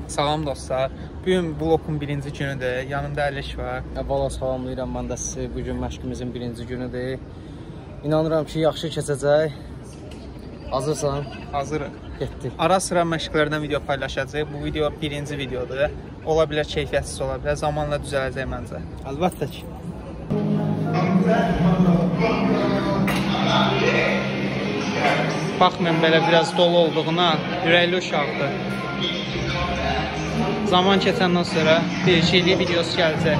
Salam dostlar. Bugün vlogun birinci günüdür. Yanımda Əliş var. Əvvəla salamlayıram mən də sizi. Bugün məşqimizin birinci günüdür. İnanıram ki, yaxşı keçəcək. Hazırsan? Hazırıq. Getdik. Ara sıra məşqlərdən video paylaşacağıq. Bu video birinci videodur. Ola bilər keyfiyyətsiz ola bilər. Zamanla düzələcək məncə. Əlbəttə ki. Baxmayın belə biraz dolu olduğuna, ürəkli uşaqdır. Zaman keçəndən sonra değişiklik videosu gələcək.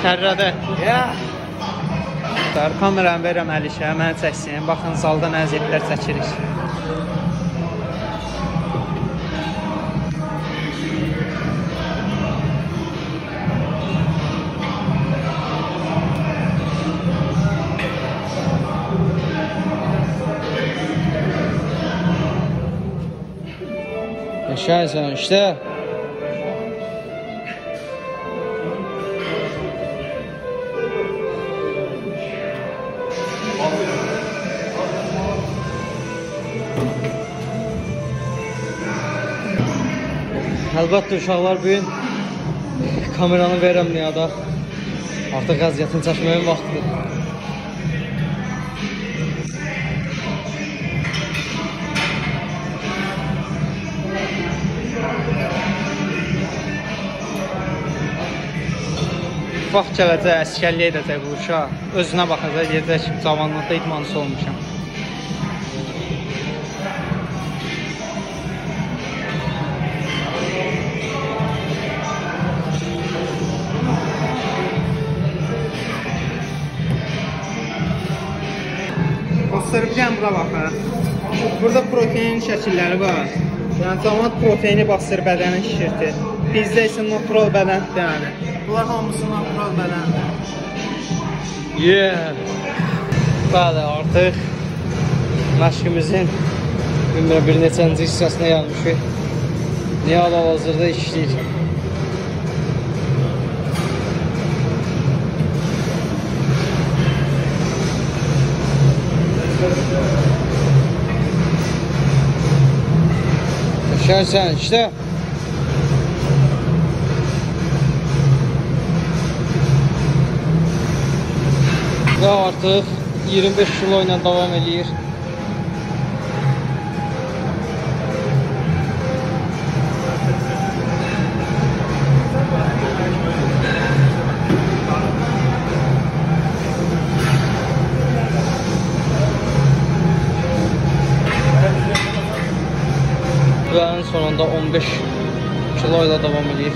Tərrədə. Kameranı verirəm Əlişə, mənə çəksin. Baxın, salda nə əziyyətlər çəkirik. Yaşayırsan işte. Əlbəttə uşaqlar, bugün kameranı verirəm Niyada. Artıq əziyyətini çəkməyin vaxtıdır. Vaxt gələcək, əskərliyə edəcək bu uşaq. Özünə baxacaq, deyəcək ki, cavanlıqda idmançı olmuşam. Dostlar, bir dənə bura baxın. Burada protein şəkilləri var. Yəni, cəmat proteini basır bədənin şişirtir. Bizdə isə natural bədəndir yəni. Bunlar hamısı natural bədəndir. Bəli, artıq məşqimizin bir neçənci hissəsinə gəlmişik. Niyad hal-hazırda işləyir. Yaşarsan işte. Və artıq 25 kilo ilə davam edir. Və en sonunda 15 kilo ilə davam edir.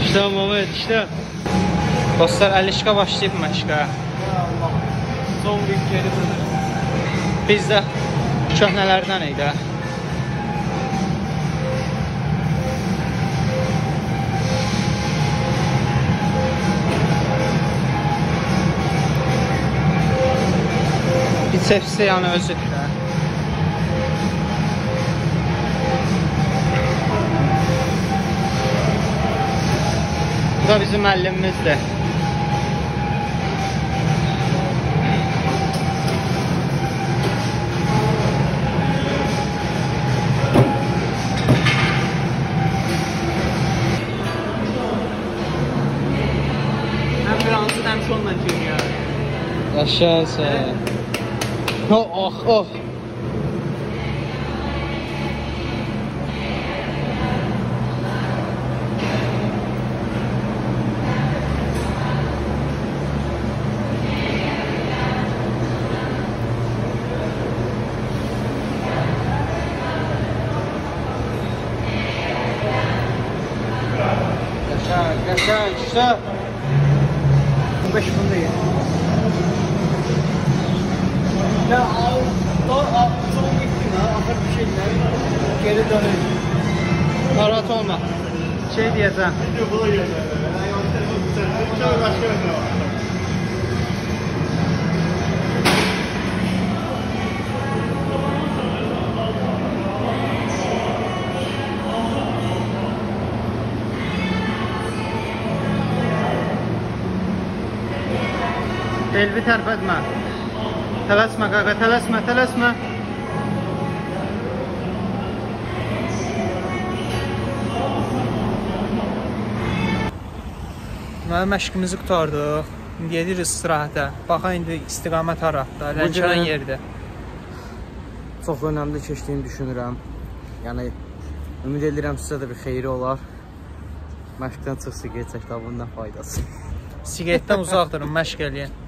İşte Mehmet, işte. Dostlar, Əlişqa başlayıb məşqə. Son bir geri dönür. Biz də köhnələrdən idi. Bicepsi yəni özüdür. Bu da bizim müəllimimizdir. Həm Fransız, həm şonla geliyor. Yaşansın. Oh. Yaşa işte. 5 bunu da ye. Ya son gittin ha, ahır bir şeyler geri dönün. Narahat olma. Şey diyeceğim. Çay başqa var. Elbi tərpətmə. Tələsmə qaqa, tələsmə, tələsmə. Məşqimizi qutardıq. İndi gedirik istirahətə. Baxa indi istiqamət haratda, Lənkəran yerdə. Çox önəmli keçdiyini düşünürəm. Yəni, ümid edirəm sizə də bir xeyri olar. Məşqdən çıx siqaret çək, bundan faydası. Siqaretdən uzaq durun, məşq eləyin.